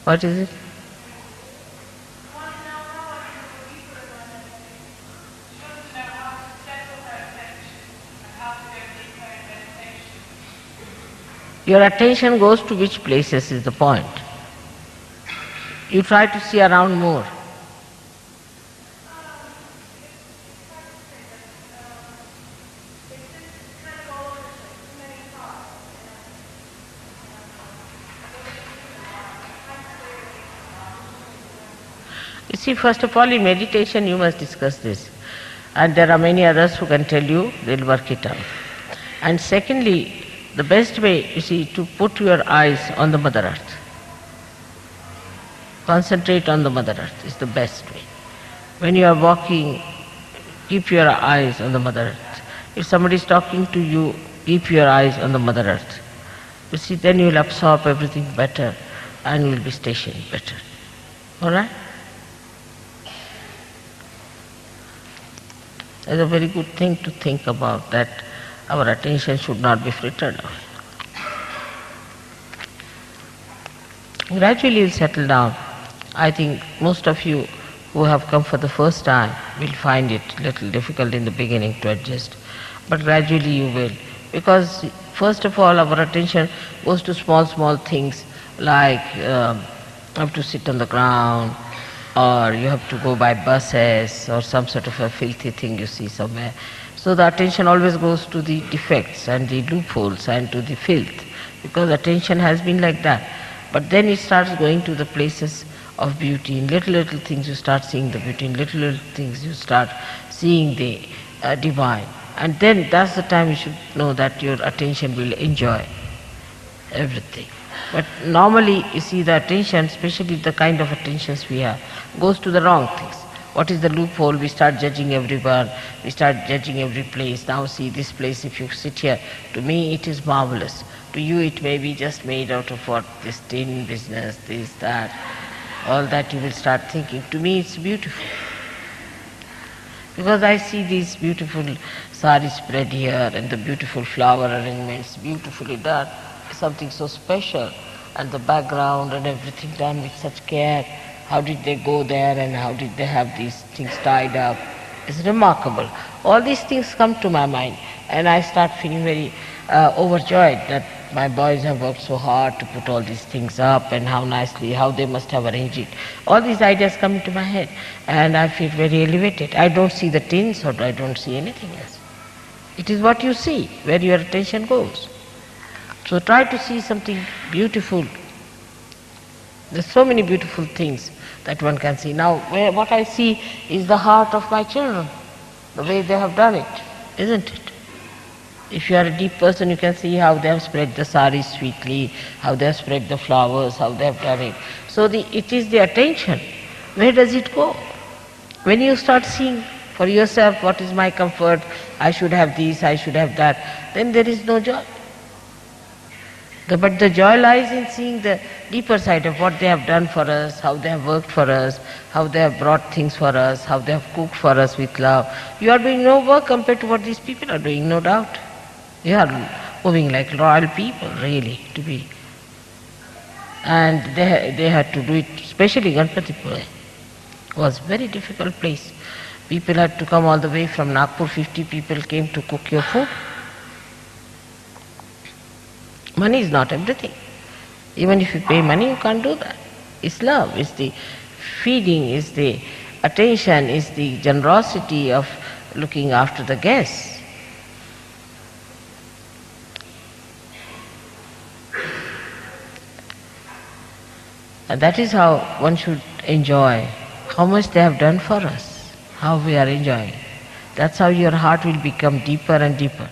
What is it? Your attention goes to which places is the point. You try to see around more. You see, first of all, in meditation you must discuss this. And there are many others who can tell you, they'll work it out. And secondly, the best way, you see, to put your eyes on the Mother Earth. Concentrate on the Mother Earth is the best way. When you are walking, keep your eyes on the Mother Earth. If somebody is talking to you, keep your eyes on the Mother Earth. You see, then you will absorb everything better and you will be stationed better. All right? It's a very good thing to think about, that our attention should not be frittered away. Gradually you'll settle down. I think most of you who have come for the first time will find it a little difficult in the beginning to adjust. But gradually you will. Because first of all our attention goes to small things like you have to sit on the ground, or you have to go by buses, or some sort of a filthy thing you see somewhere. So the attention always goes to the defects and the loopholes and to the filth, because attention has been like that. But then it starts going to the places of beauty. In little things you start seeing the beauty, in little things you start seeing the divine. And then that's the time you should know that your attention will enjoy everything. But normally you see the attention, especially the kind of attentions we have, goes to the wrong things. What is the loophole? We start judging everyone, we start judging every place. Now see this place, if you sit here, to me it is marvelous. To you it may be just made out of what, this tin business, this, that, all that you will start thinking. To me it's beautiful. Because I see these beautiful sari spread here and the beautiful flower arrangements beautifully done, something so special, and the background and everything done with such care. How did they go there and how did they have these things tied up? It's remarkable. All these things come to my mind and I start feeling very overjoyed that my boys have worked so hard to put all these things up, and how nicely, how they must have arranged it. All these ideas come into my head and I feel very elevated. I don't see the tins, or I don't see anything else. It is what you see, where your attention goes. So try to see something beautiful. There's so many beautiful things that one can see. Now, what I see is the heart of my children, the way they have done it, isn't it? If you are a deep person, you can see how they have spread the saris sweetly, how they have spread the flowers, how they have done it. So it is the attention. Where does it go? When you start seeing for yourself, what is my comfort, I should have this, I should have that, then there is no joy. But the joy lies in seeing the deeper side of what they have done for us, how they have worked for us, how they have brought things for us, how they have cooked for us with love. You are doing no work compared to what these people are doing, no doubt. You are moving like royal people, really, to be. And they had to do it, especially Ganpatipura. It was a very difficult place. People had to come all the way from Nagpur, 50 people came to cook your food. Money is not everything. Even if you pay money, you can't do that. It's love, it's the feeding, it's the attention, it's the generosity of looking after the guests. And that is how one should enjoy how much they have done for us, how we are enjoying. That's how your heart will become deeper and deeper.